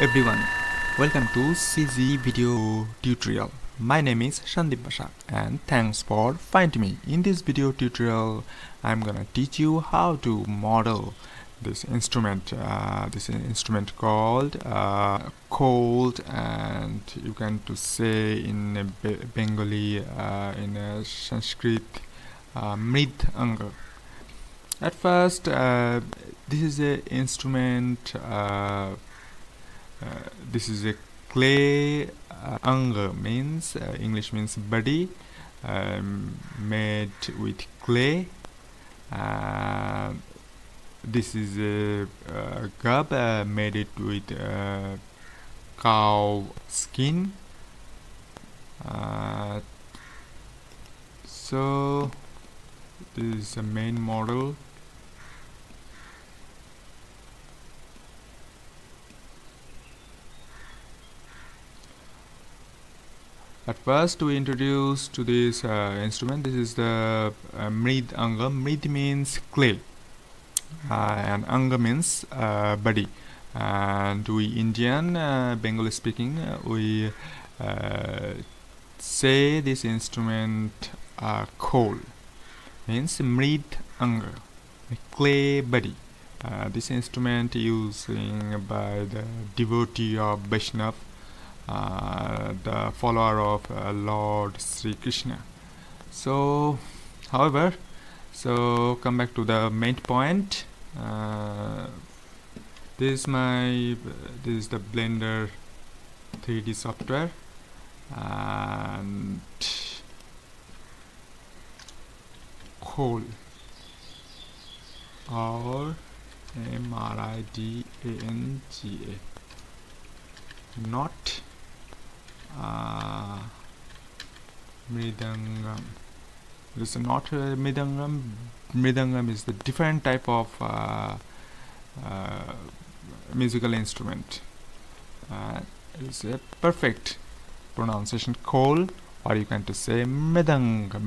everyone, welcome to CZ video tutorial. My name is Shandip Basha and thanks for finding me. In this video tutorial, I'm gonna teach you how to model this instrument. This instrument called khol, and you can to say in Bengali, in Sanskrit, mridanga. At first, this is a instrument. This is a clay. Anga means English means body, made with clay. This is a cup made it with cow skin. So this is the main model. At first, we introduce to this instrument. This is the mridanga. Mrid means clay, and anga means body. And we Indian, Bengali speaking, we say this instrument khol means mridanga, clay body. This instrument using by the devotee of BAISHNAB, the follower of Lord SRI Krishna. So, however, come back to the main point. This is the Blender 3D software, and khol, or mridanga, not mridangam. This is not mridangam. Mridangam is the different type of musical instrument. It's a perfect pronunciation, khol, or you can to say mridanga.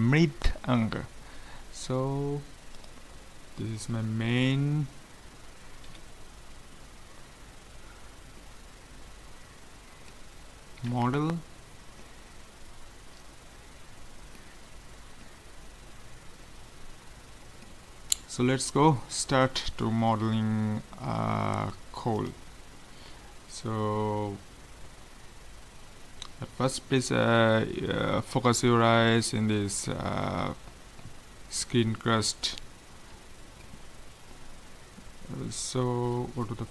So this is my main model. So let's go start to modeling khol. So at first, please focus your eyes in this screen crust. So go to the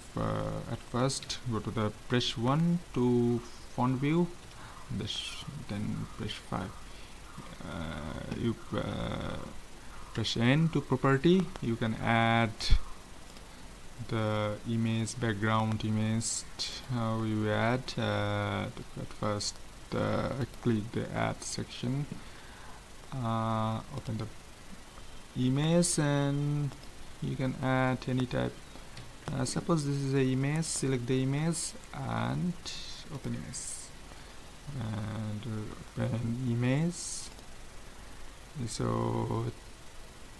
at first go to the brush 1 to font view, then brush 5. You press N to property. You can add the image, background image. How you add? At first, click the add section. Open the image, and you can add any type. Suppose this is the image. Select the image and open image, and open image. So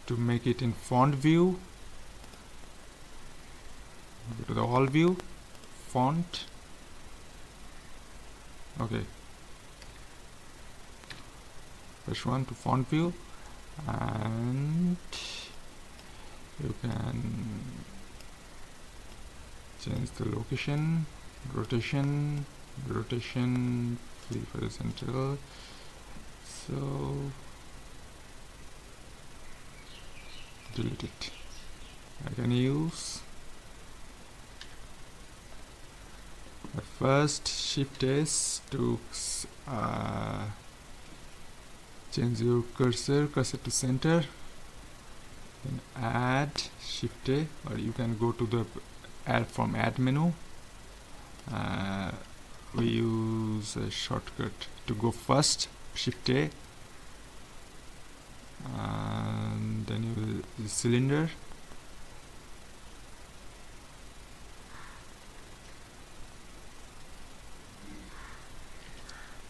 to make it in font view, go to the all view, font. Okay, push 1 to font view, and you can change the location, rotation, flip horizontal. So delete it. I can use at first Shift S to change your cursor to center. Then add, Shift A, or you can go to the add menu. We use a shortcut to go first, Shift A, and then you will the cylinder.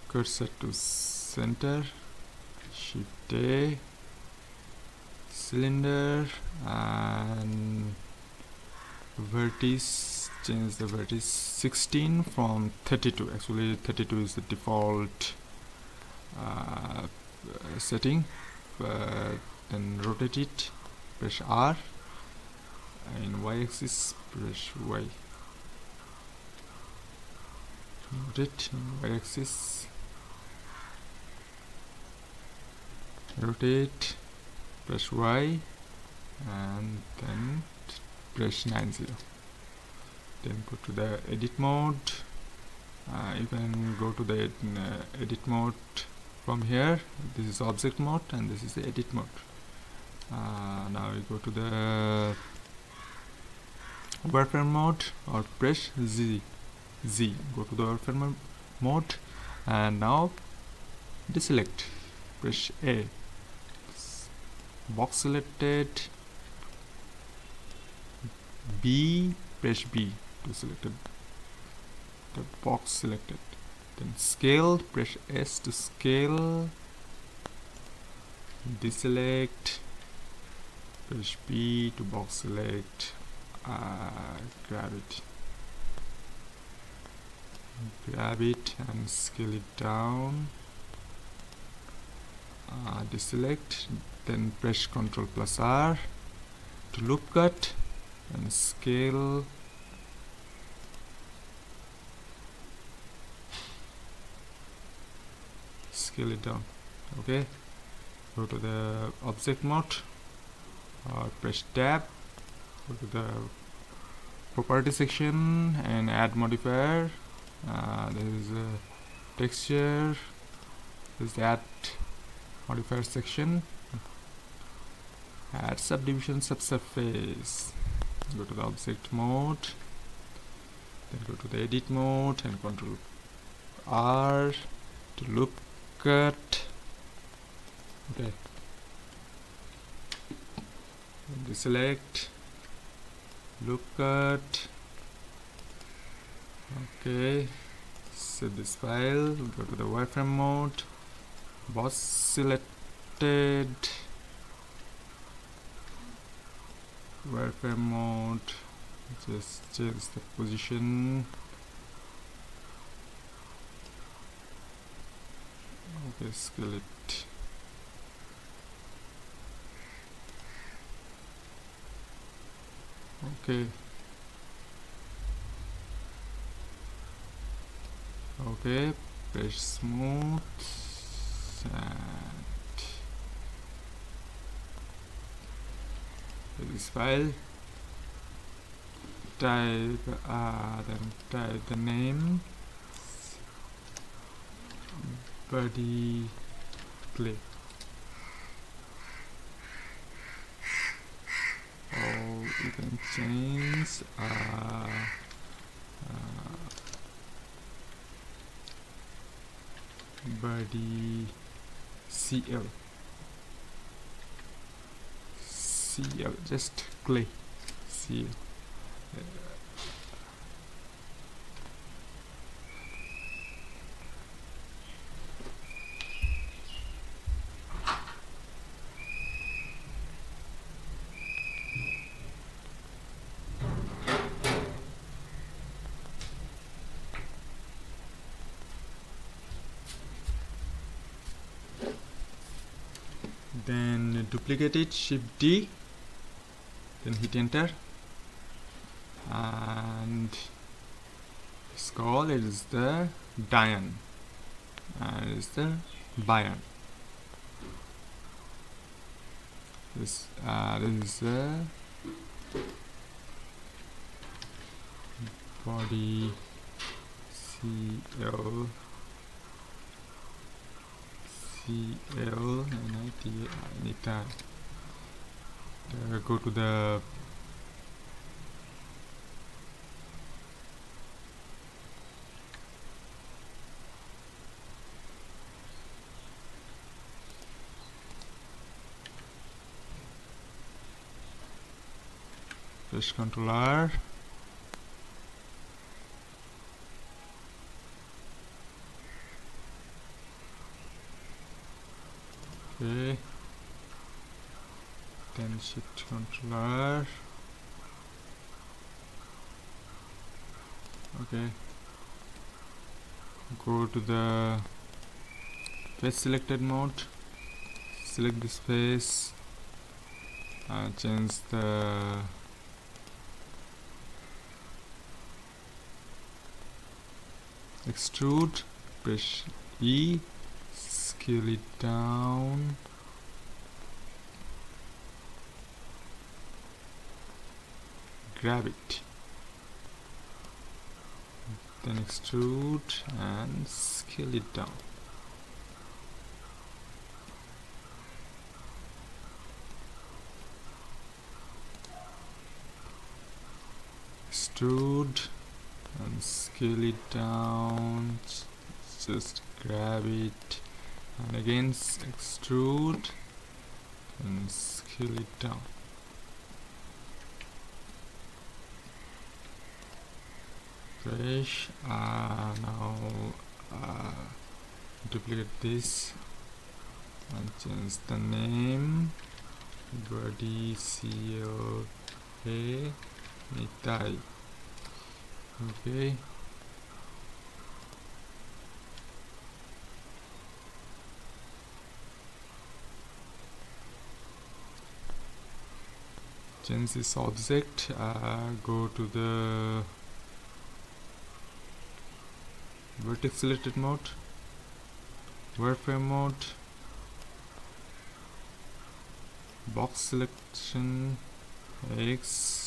Cursor to center, Shift A, cylinder, and vertex change the vertex 16 from 32. Actually 32 is the default setting. Then rotate it, press R, and y-axis press Y. Rotate y-axis, rotate, press Y, and then press 90. Then go to the edit mode. You can go to the edit mode from here. This is object mode and this is the edit mode. Now we go to the wireframe mode, or press Z. Go to the wireframe mode, and now deselect. Press A. Box selected. B. Press B to select the box selected. Then scale. Press S to scale. Deselect. Press B to box select. Grab it and scale it down. Deselect, then press Ctrl plus R to loop cut and scale. Scale it down. Okay, go to the object mode, press tab, go to the property section and add modifier. There is a texture. This is the add modifier section. Add subdivision subsurface. Go to the object mode, then go to the edit mode and Ctrl R to loop cut. Okay, deselect, loop cut. Okay, save this file. Go to the wireframe mode, boss selected, wireframe mode, just change the position. Okay, scale it. Okay. Okay, press smooth and this file. Then type the name body clay. Or you can change body CL, just clay CL. Then duplicate it, Shift D, then hit enter, and it's called, it is the Dian, and it is the Bayan. This is the body CL anytime. Go to the press Ctrl R. Okay, then Shift Ctrl R, Okay, go to the face selected mode, select this face, change the extrude, press E, scale it down, grab it, then extrude and scale it down. Extrude and scale it down, just grab it, and again extrude and scale it down. Fresh. Now duplicate this and change the name, body CLA Nitai. Okay, change this object, go to the vertex selected mode, wireframe mode, box selection, X,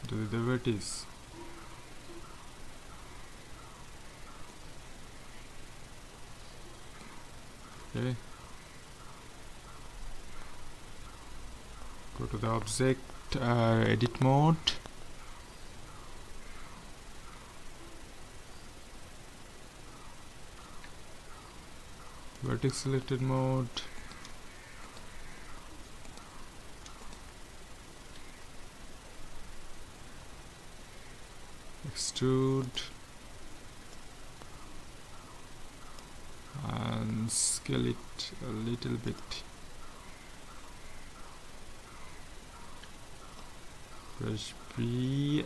to the vertex. Okay, go to the object, edit mode, vertex selected mode, extrude and scale it a little bit. Press B,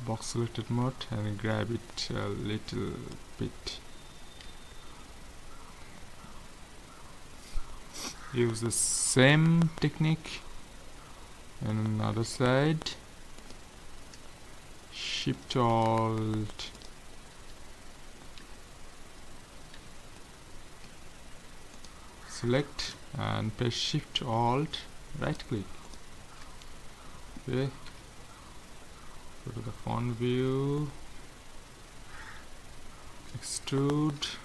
box selected mode, and grab it a little bit. Use the same technique on another side. Shift Alt, select and press Shift Alt, right click. Okay, go to the font view, extrude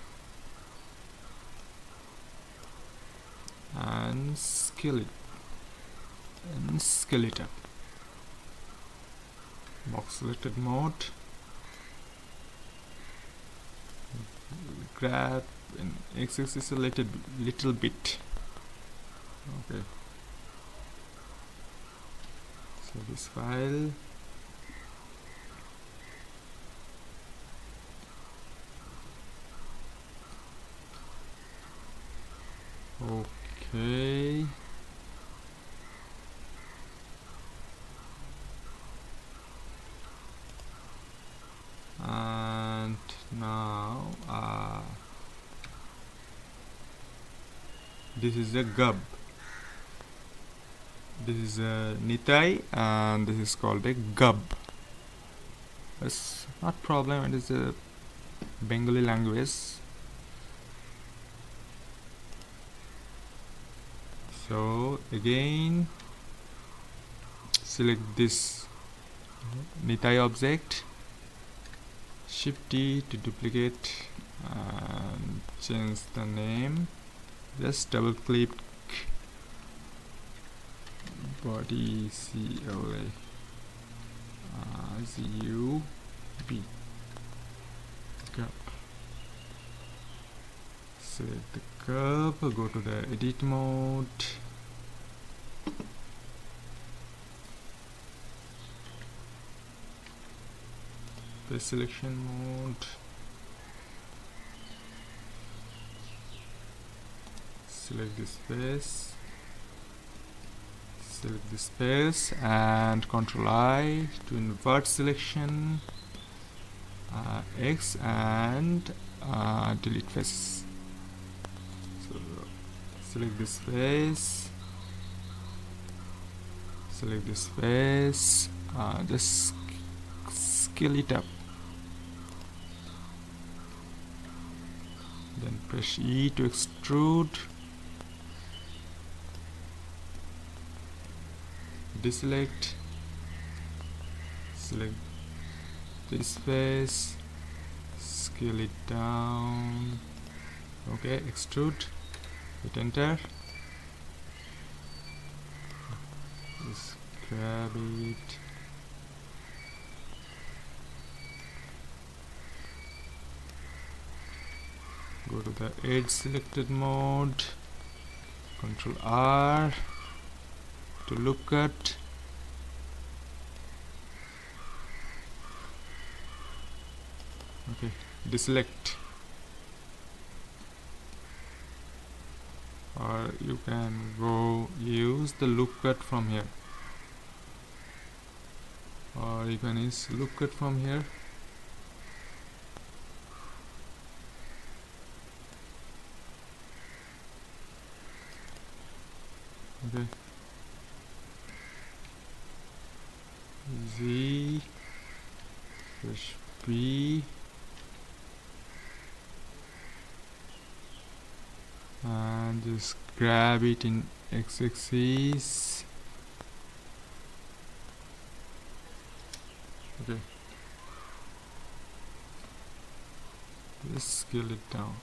and scale it up. Box selected mode, grab and x-axis a little bit. Okay, save this file. Okay, and now this is a gub. This is a Nitai and this is called a gub. It's not problem, it is a Bengali language. So again select this Nitai object, Shift D to duplicate and change the name. Just double click body CLA ZUB. Select the curve, go to the edit mode, face selection mode, select this face, select this face, and Ctrl I to invert selection, X, and delete faces. So select this face, select this face, just scale it up, then press E to extrude, deselect, select this face, scale it down, okay, extrude, hit enter, just grab it, go to the edge selected mode, Ctrl R to loop cut, okay, deselect, or you can go use the loop cut from here, or you can use loop cut from here. Okay, Z, press B, and just grab it in x-axis. Okay, just scale it down.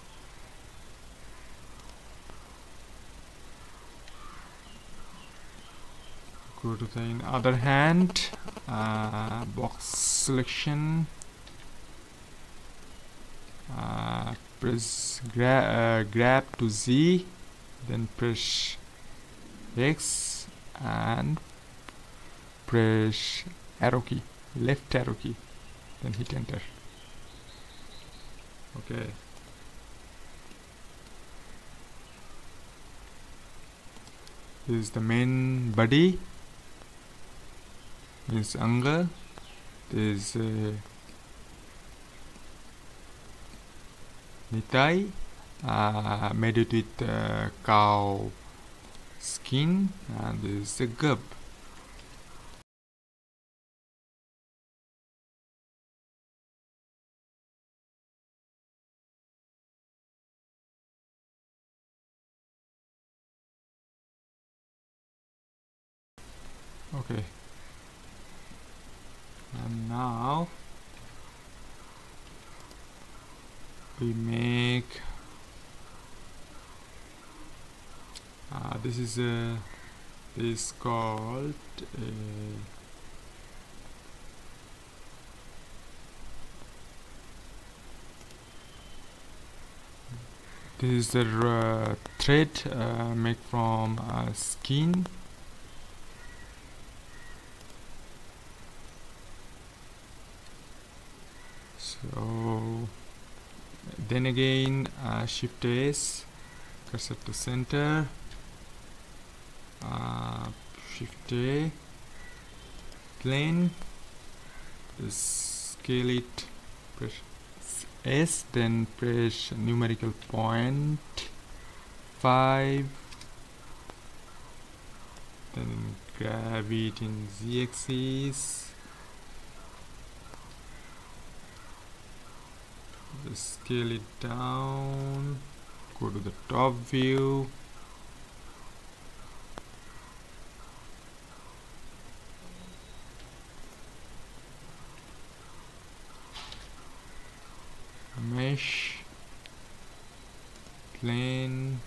Go to the other hand, box selection, press grab to Z, then press X and press arrow key, left arrow key, then hit enter. Okay, this is the main body, this angle, this Nitai, made it with cow skin, and this is a gub. Okay, and now we make this is called this is the thread made from skin. So then again, shift S, cursor to center, shift A, plane, scale it, press S, then press numerical point 5, then grab it in Z axis, scale it down, go to the top view, mesh, plane,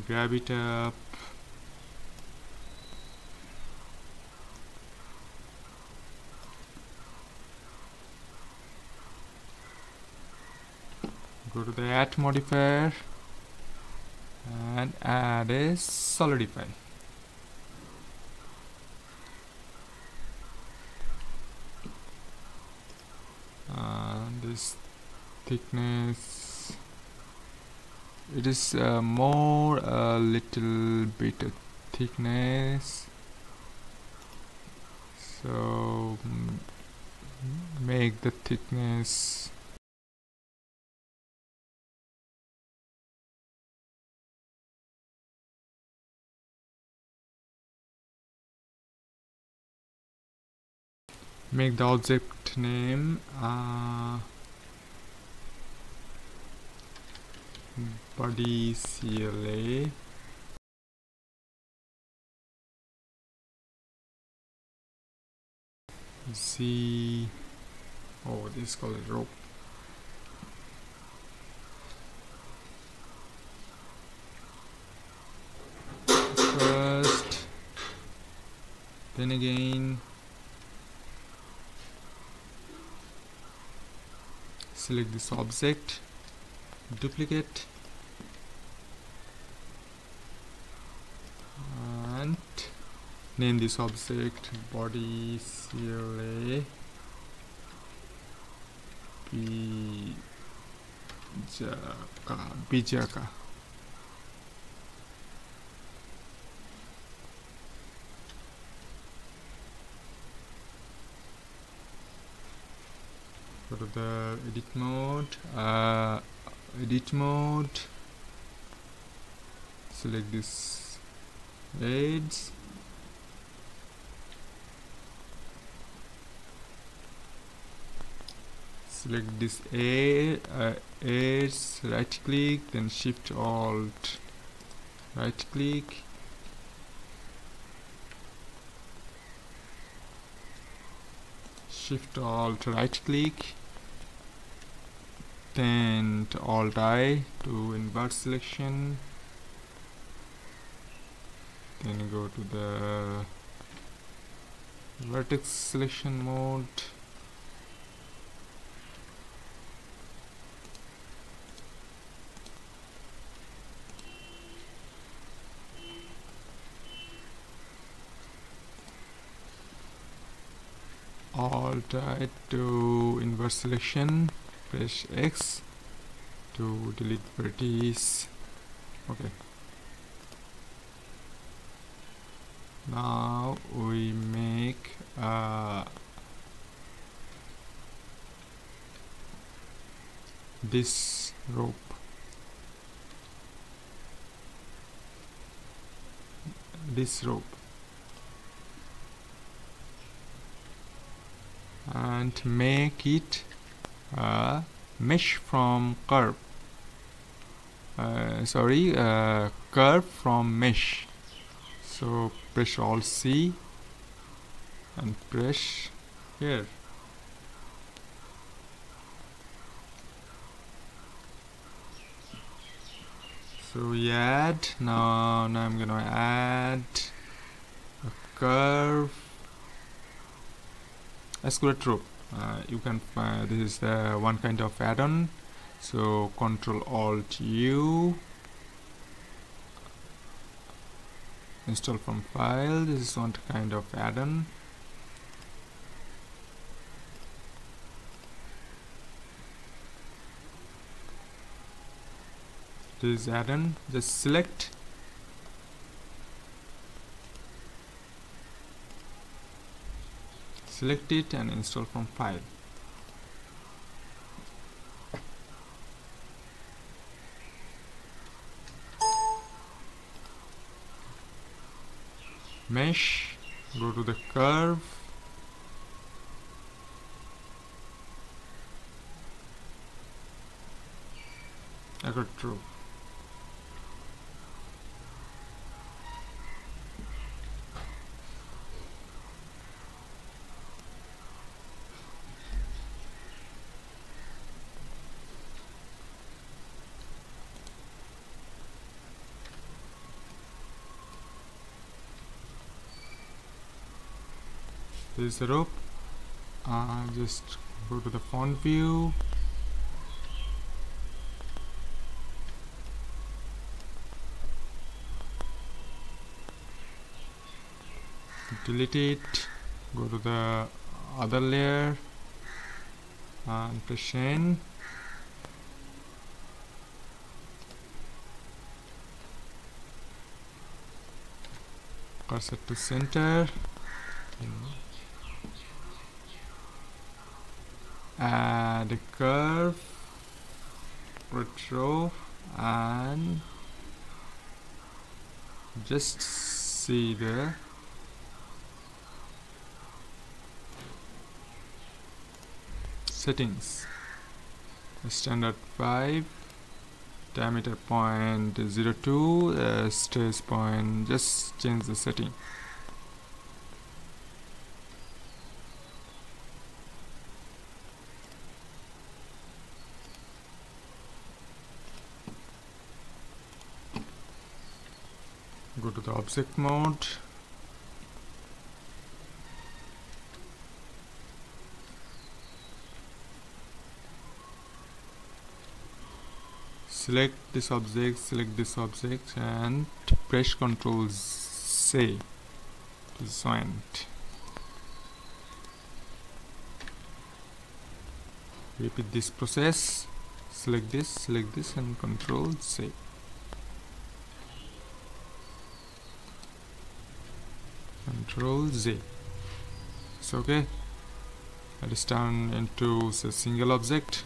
grab it up, go to the add modifier and add a solidify. this thickness, it is more a little bit of thickness, so make the thickness make the object name body CLA, Z, oh, this is called a rope. First, then again select this object, duplicate, and name this object body CLA Bijaka. Go to the edit mode, select this edge, select this edge, right click, then shift alt right click, shift alt right click, then alt I to invert selection, then go to the vertex selection mode, alt I to invert selection, press X to delete vertices. Okay, now we make this rope, and make it a mesh from curve, curve from mesh. So press Alt C and press here. So we add, now I'm gonna add a curve, escalate rope. You can this is one kind of add-on, so Control Alt U, install from file. This is one kind of add-on. This add-on, just select, it and install from file. Mesh, go to the curve, I got true. This is the rope. Just go to the font view, delete it, go to the other layer, and press N. Cursor to center. Add a curve, retro, and just see the settings. Standard 5, diameter 0.02, stress point, just change the setting. Go to the object mode. Select this object, and press Ctrl C to join it. Repeat this process. Select this, and Ctrl C. Ctrl Z. It's okay. Let us turn into a single object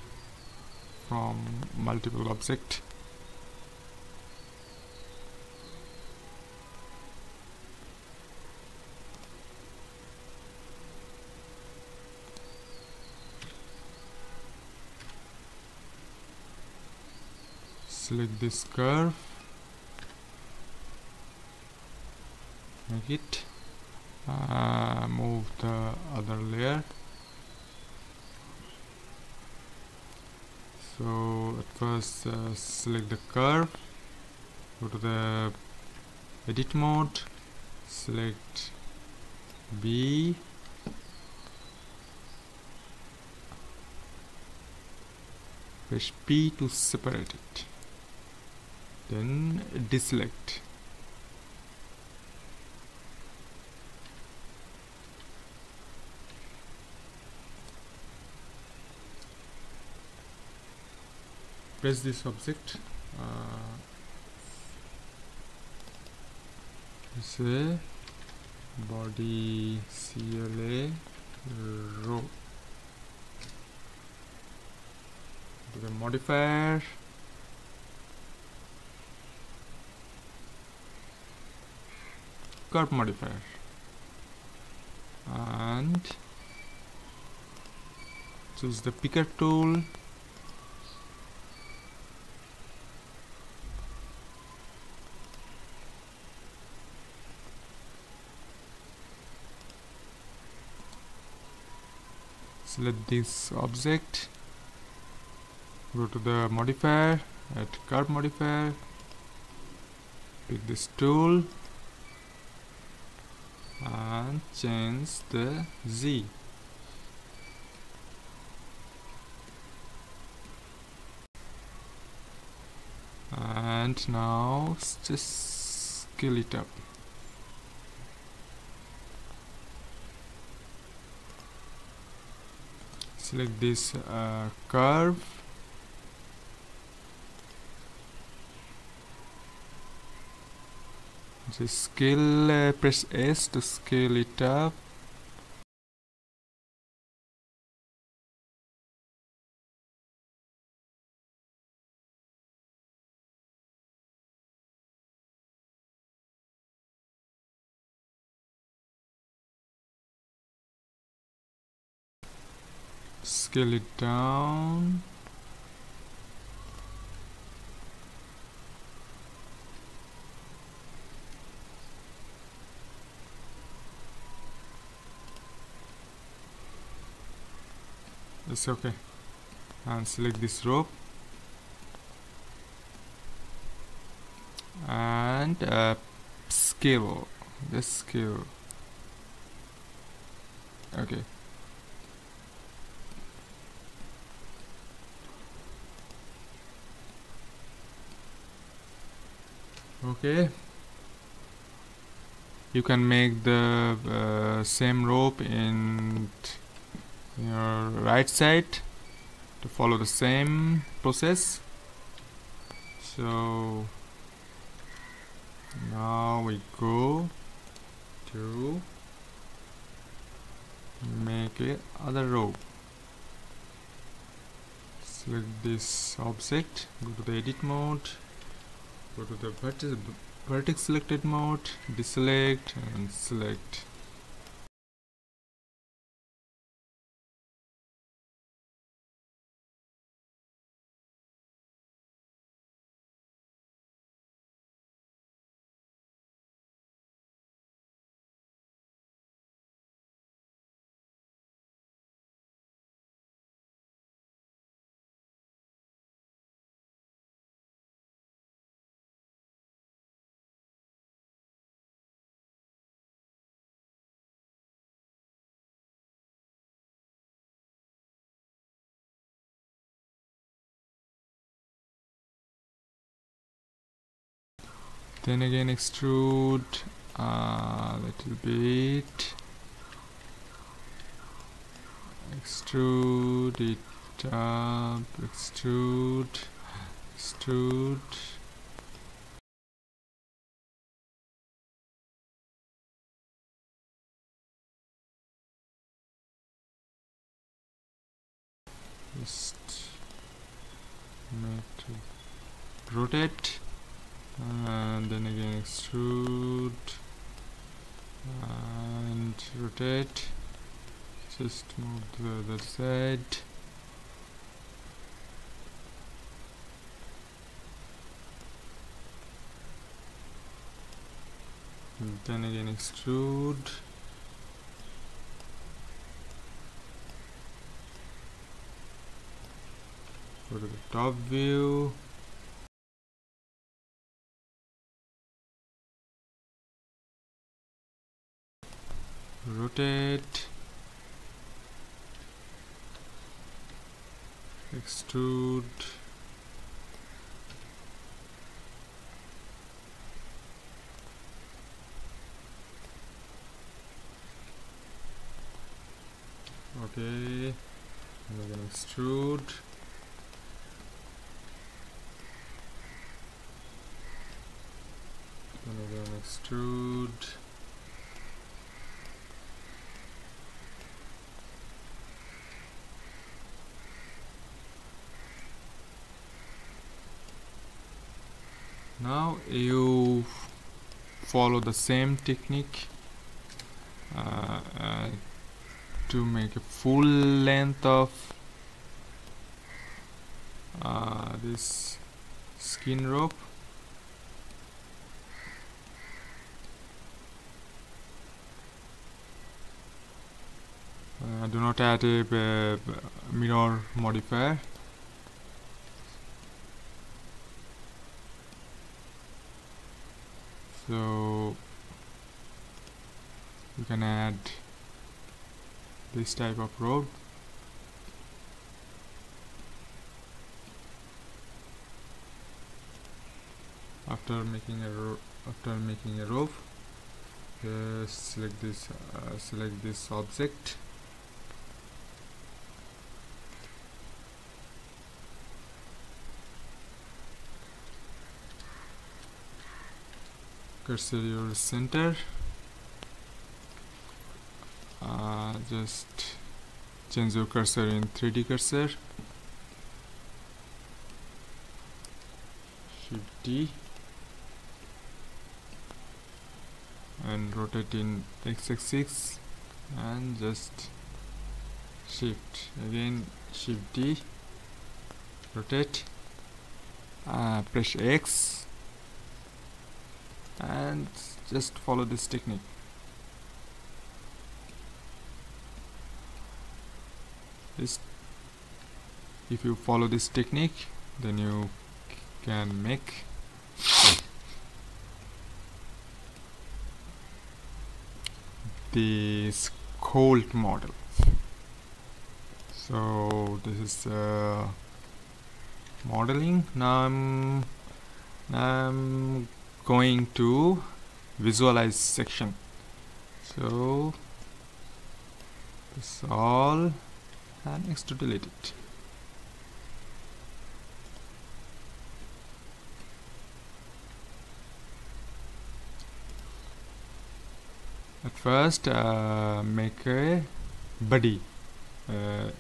from multiple object. Select this curve, make it, move the other layer. So at first select the curve, go to the edit mode, select B, press P to separate it, then deselect. Press this object, say body CLA row. To the modifier, curve modifier, and choose the picker tool. Select this object, go to the modifier, add curve modifier, pick this tool and change the Z. And now just scale it up. Select this curve, just scale, press S to scale it up. Scale it down. It's okay. And select this rope and scale. Just scale. Okay. Okay, you can make the same rope in your right side to follow the same process. So now we go to make a other row. Select this object, go to the edit mode, go to the vertex selected mode, deselect and select. Then again extrude a little bit, extrude it up, extrude. Just make it rotate, and then again extrude and rotate. Just move to the other side. And then again extrude. Go to the top view. Rotate. Extrude. Okay, and again extrude. And again extrude. Now you follow the same technique to make a full length of this skin rope. Do not add a mirror modifier. So you can add this type of rope. After making a rope, select this object. Cursor your center. Just change your cursor in 3D cursor. Shift D and rotate in x-axis and just shift again, Shift D, rotate, press X and just follow this technique. If you follow this technique, then you can make this khol model. So this is modeling. Now I'm going to visualize section. So this all, and next to delete it. At first, make a body. To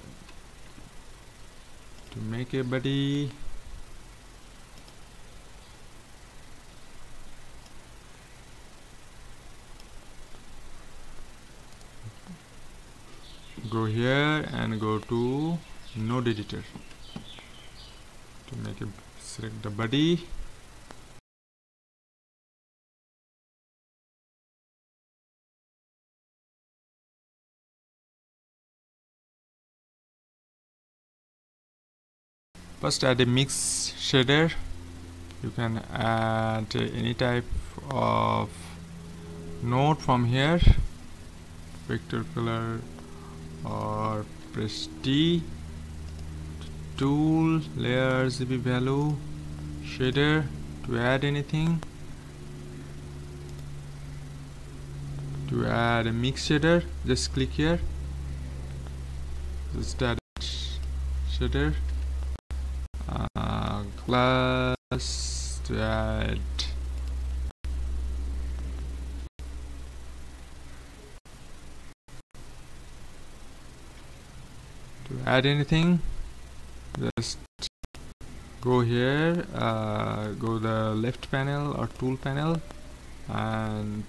make a body, go here and go to node editor. To make a select the body. First, add a mix shader. You can add any type of node from here, vector color, or press T, tool, layers, eevee value, shader. To add anything, to add a mix shader, just click here, just add shader, class, to add anything, just go here, go the left panel or tool panel and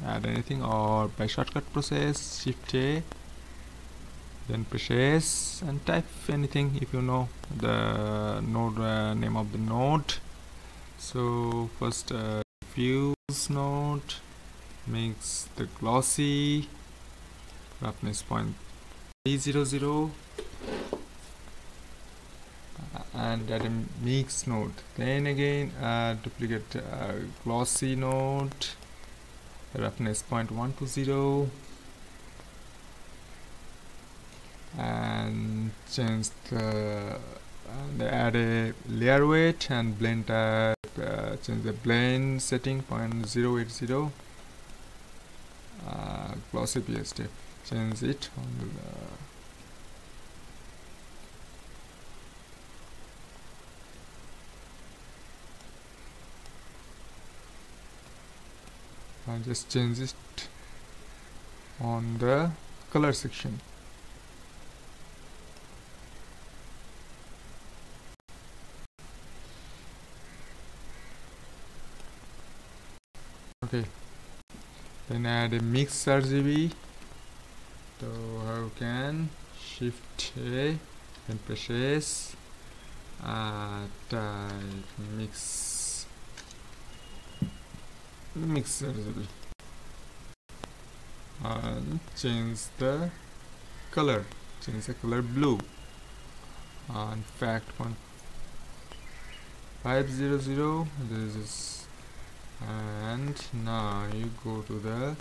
add anything, or by shortcut process Shift A, then press S and type anything if you know the node name of the node. So first fuse node, makes the glossy, roughness 0.300, and add a mix node. Then again duplicate glossy node, roughness 0.120, and change the and add a layer weight and blend type, change the blend setting 0.080, glossy PSD, change it on the just change it on the color section. Okay, then add a mix RGB. So how can Shift A and press S, type mix RGB, and change the color blue, and fact 1.500. This is, and now you go to the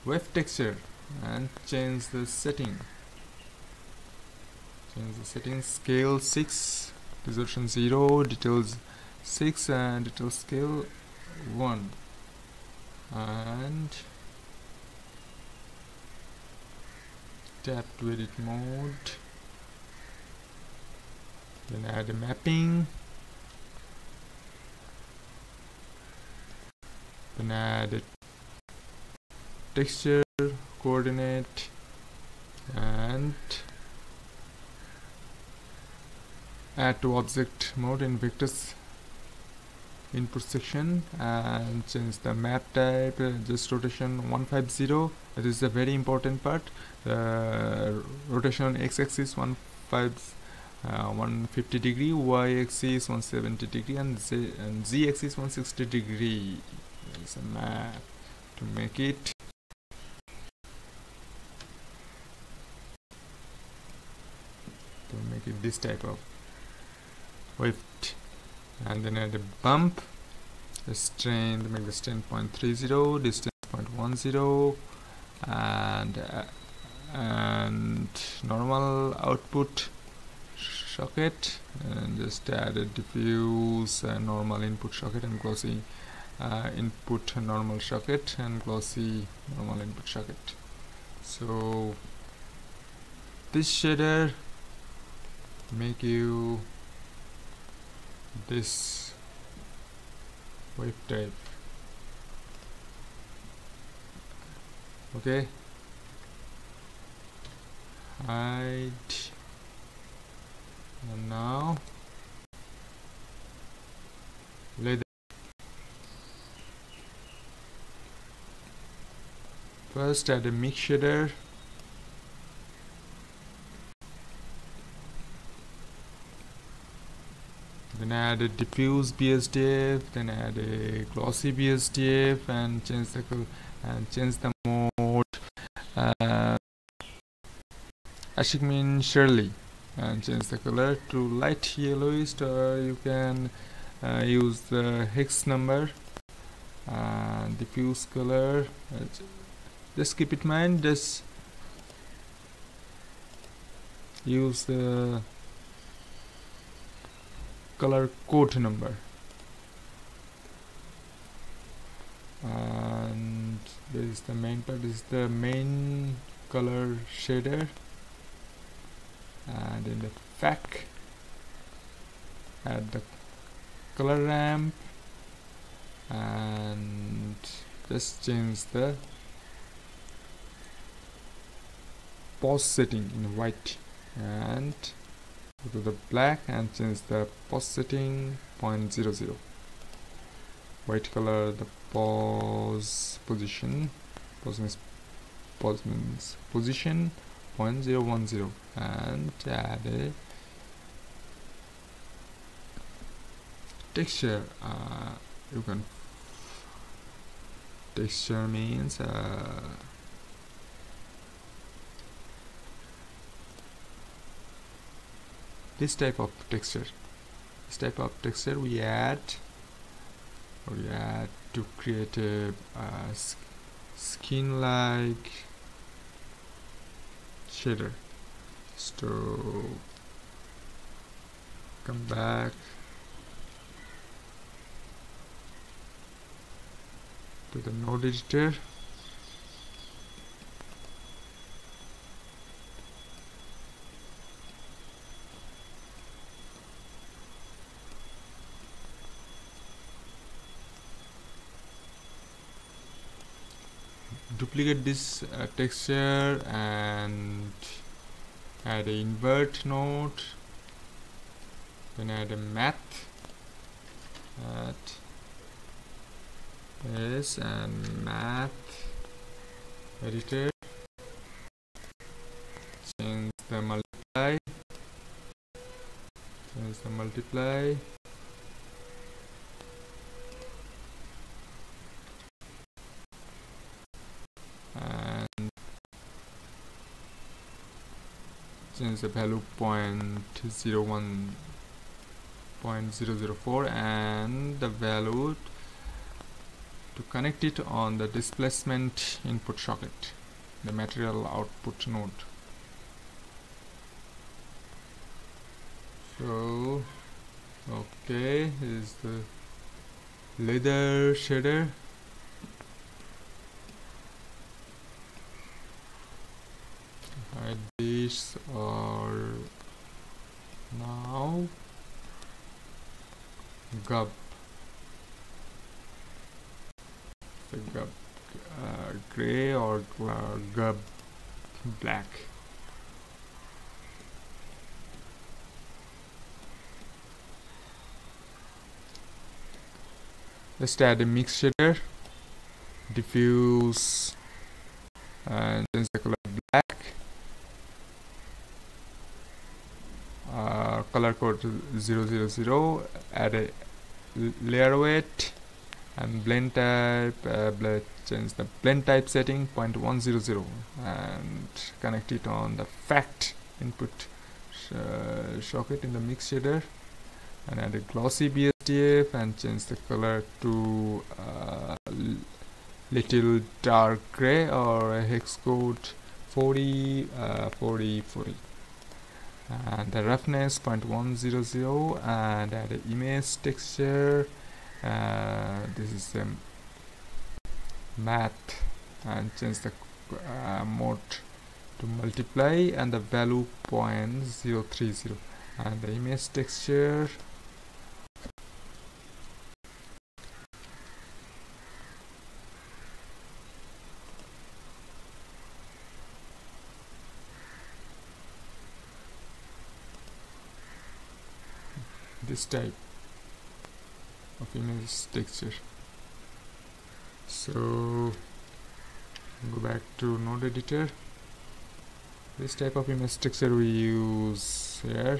wave texture and change the setting. Scale 6, resolution 0, details 6, and detail scale 1, and tap to edit mode. Then add a mapping, then add a texture coordinate, and add to object mode in vectors input section, and change the map type, just rotation 150. That is a very important part. Rotation on x-axis 150 degree, y-axis 170 degree, and z-axis 160 degree. There's a map to make it. This type of wave, and then add a bump, the strength, make the strength 0.30, distance 0.10, and normal output socket, and just add a diffuse normal input socket, and glossy input normal socket, and glossy normal input socket. So this shader make you this wave type, Okay, hide, and now leather. First add a mix shader, then add a diffuse BSDF, then add a glossy BSDF, and change the mode. Ashikmin Shirley, and change the color to light yellowish, or you can use the hex number and diffuse color. Just keep it in mind, just use the color code number, and this is the main part. This is the main color shader, and in the FAC add the color ramp and just change the pause setting in white, and go to the black and change the pause setting 0.00. White color, the pause position, pause means position 0.010, and add a texture. You can texture means this type of texture. This type of texture we add to create a skin like shader. So come back to the node editor, duplicate this texture and add a invert node, then add a math at this and math editor, change the multiply, and change the value 0.004 and the value to connect it on the displacement input socket, the material output node. So okay, this is the leather shader. Hide this, or now gub, the gub gray or gub black. Let's add a mix shader, diffuse, and change the color black, color code 000, add a layer weight and blend type, change the blend type setting 0.100 and connect it on the fact input socket in the mix shader, and add a glossy BSDF and change the color to little dark gray or a hex code 40 and the roughness 0.100, and add an image texture. This is the math, and change the mode to multiply and the value 0.030, and the image texture this type of image texture. So go back to node editor. This type of image texture we use here.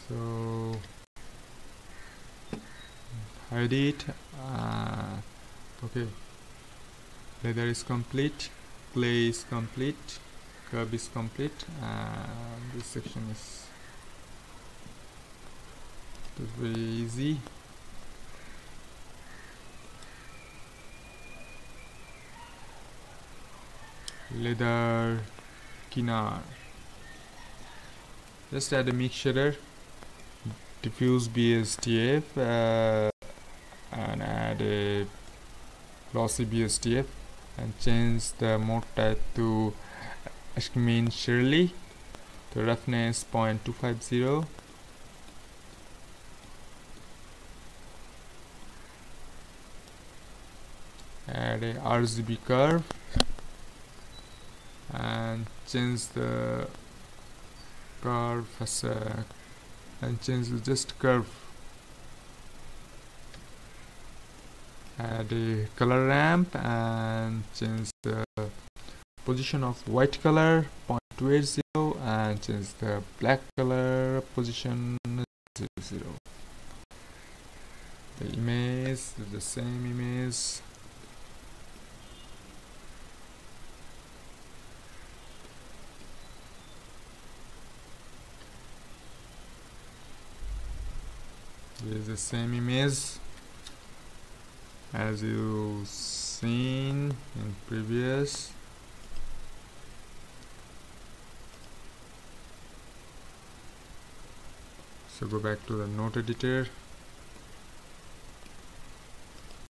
So hide it. Okay, leather is complete, clay is complete, curve is complete, and this section is very easy. Leather kinar. Just add a mixture, diffuse BSDF, and add a glossy BSDF, and change the mode type to Ashkemean Shirley, the roughness 0.250. Add a RGB curve and change the curve as a, and change the just curve. Add a color ramp and change the position of white color 0.280 and change the black color position 0. The image is the same image. This is the same image as you've seen in previous. So go back to the node editor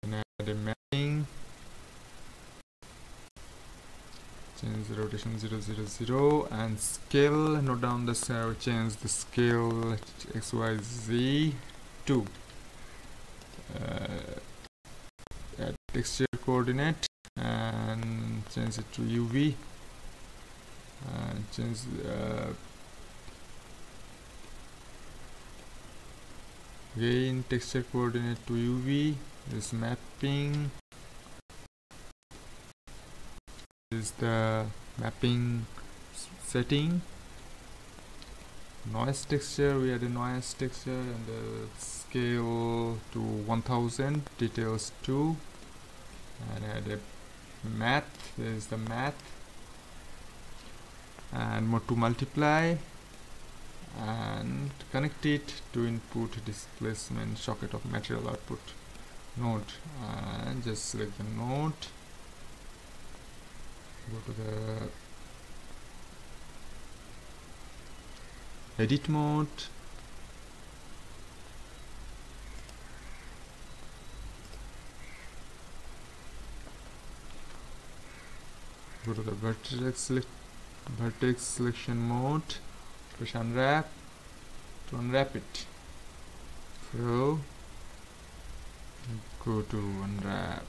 and add a mapping. Change the rotation 000 and scale. Note down the cell. Change the scale XYZ to add texture coordinate and change it to UV and change again texture coordinate to UV. This mapping is the mapping setting. Noise texture, we add a noise texture and the scale to 1000, details 2, and add a math. There is the math and mode to multiply, and connect it to input displacement socket of material output node, and just select the node, go to the edit mode, go to the vertex selection mode, push unwrap to unwrap it. So go to unwrap,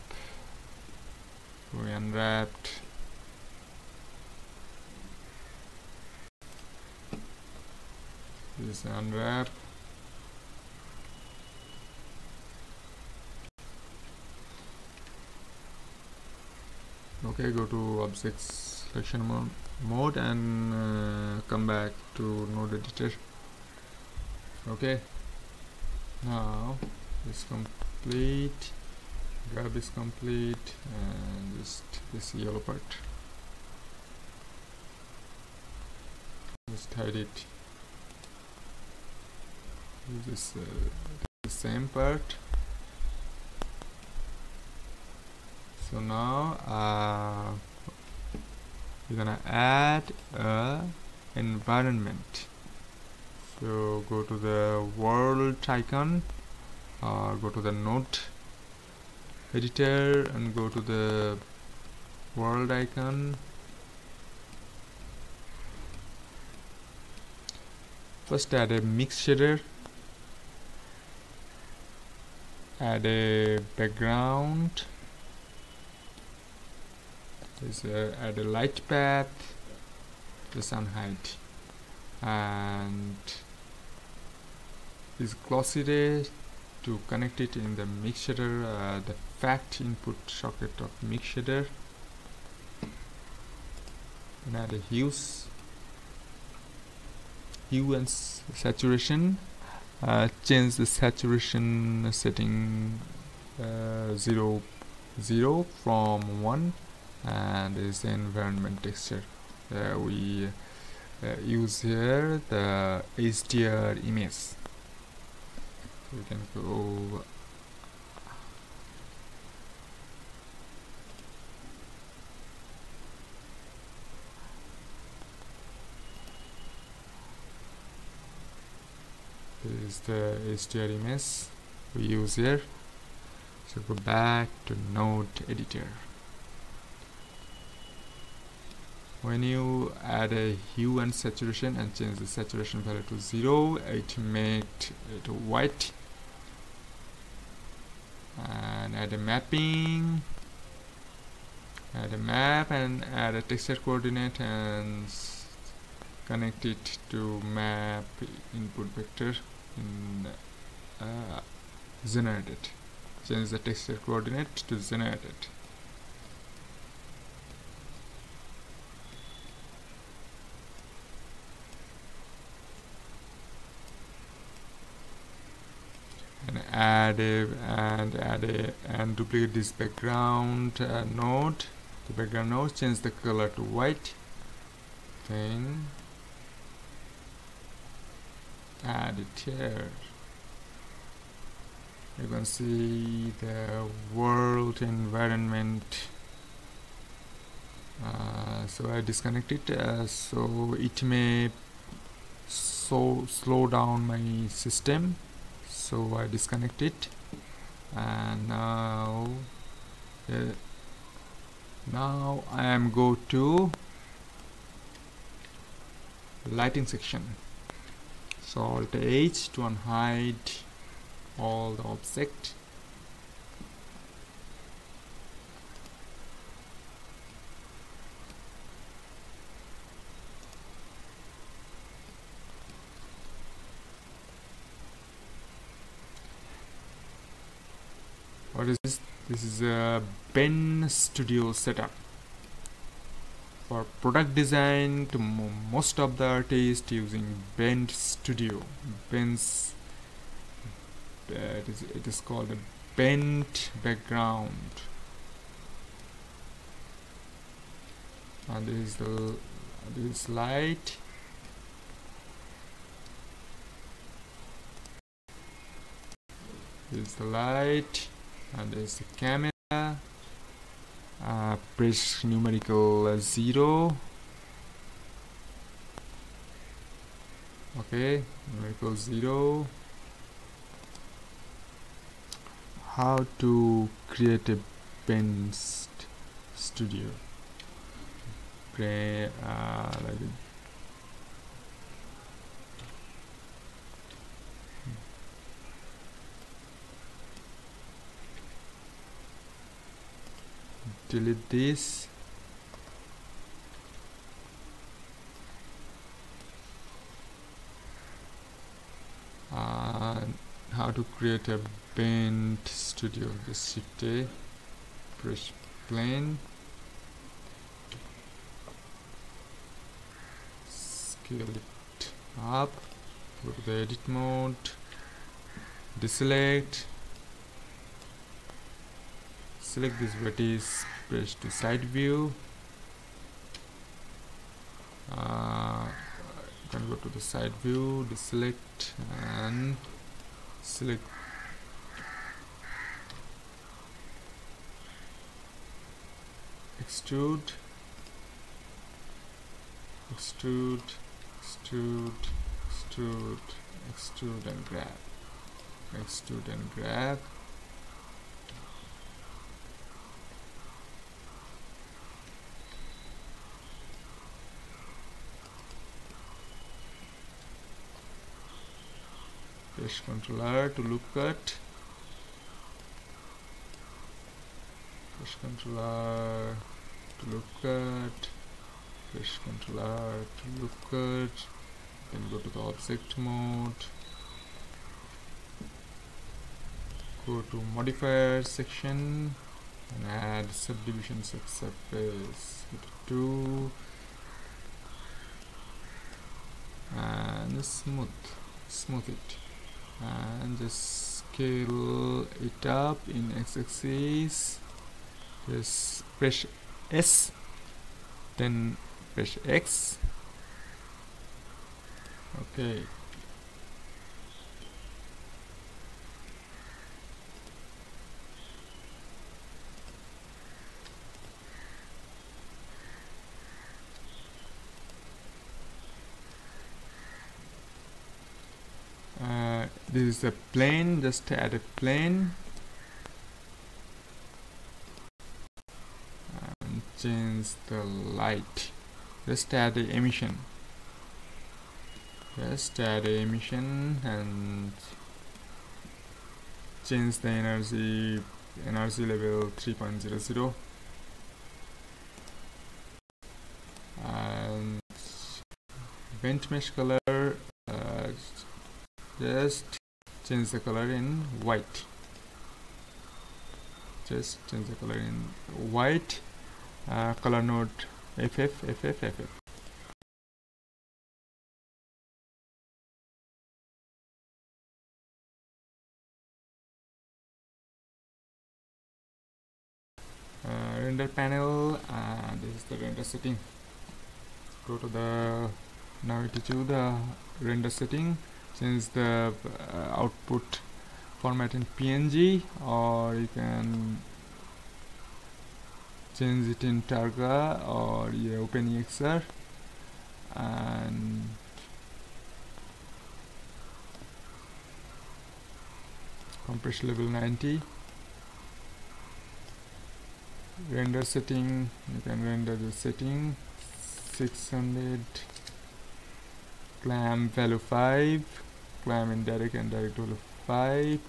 we unwrapped. This is unwrap. Okay, go to object selection mode and come back to node editor. Okay, now it's complete, grab is complete, and just this yellow part, just hide it. This the same part. So now we're gonna add a environment. So go to the world icon, or go to the node editor and go to the world icon. First add a mix shader, add a background, add a light path, just unhide, and this glossy ray to connect it in the mix shader, the fact input socket of mix shader, and add a hue and saturation. Change the saturation setting 0 from 1, and is the environment texture. We use here the HDR image. So we can go this is the HDR image we use here. So go back to node editor. When you add a hue and saturation and change the saturation value to 0, it makes it white, and add a mapping, add a map, and add a texture coordinate and connect it to map input vector in generated. Change the texture coordinate to generated. And duplicate this background node. The background node, change the color to white. Then add it here. You can see the world environment. So I disconnect it, so it may slow down my system. So I disconnect it, and now I am go to lighting section. So Alt H to unhide all the object. What is this? This is a Ben Studio setup. For product design, to most of the artists using Ben Studio. It is called a bent background. And this is light. This is the light. And there's the camera. Press numerical 0. Okay, numerical 0. How to create a Ben Studio? Like delete this. How to create a bent studio? Just shift A, press plane, scale it up, go to the edit mode, deselect, select this vertex, press to side view. You can go to the side view, deselect, and select extrude, extrude, extrude, extrude, extrude, and grab, extrude and grab. Press Ctrl R to loop cut. Press Ctrl R to loop cut. Press Ctrl R to look good. Then go to the object mode. Go to modifier section and add subdivision subsurface. Go to 2 and smooth it, and just scale it up in x-axis. Just press S, then press X. Okay. This is a plane, just add a plane and change the light. Just add the emission. Just add a emission and change the energy level 3.00 and vent mesh color, just change the color in white. Just change the color in white. Color node FF. Render panel, this is the render setting. Go to the, now to choose the render setting, change the output format in PNG, or you can change it in Targa or OpenEXR, and compression level 90. Render setting, you can render the setting 600, clamp value 5, clamp indirect and direct value 5.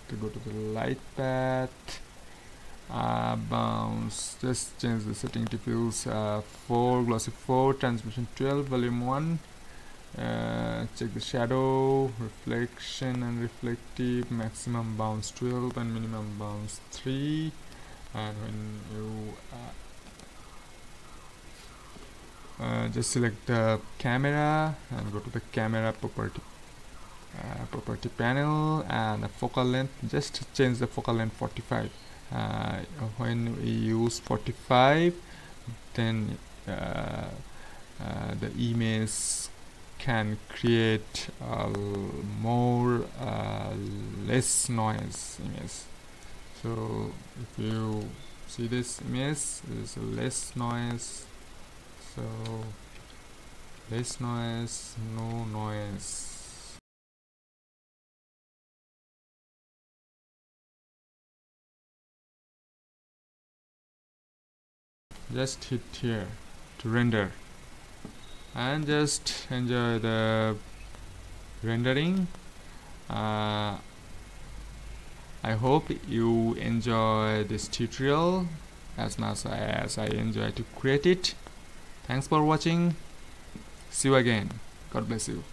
To go to the light path, bounce, just change the setting diffuse 4, glossy 4, transmission 12, volume 1. Check the shadow, reflection and reflective, maximum bounce 12 and minimum bounce 3. And when you just select the camera and go to the camera property panel, and the focal length, just change the focal length 45. When we use 45, then the image can create less noise image. So if you see this image, there's less noise, so less noise, no noise. Just hit here to render and just enjoy the rendering. I hope you enjoy this tutorial as much as I enjoy to create it. Thanks for watching. See you again. God bless you.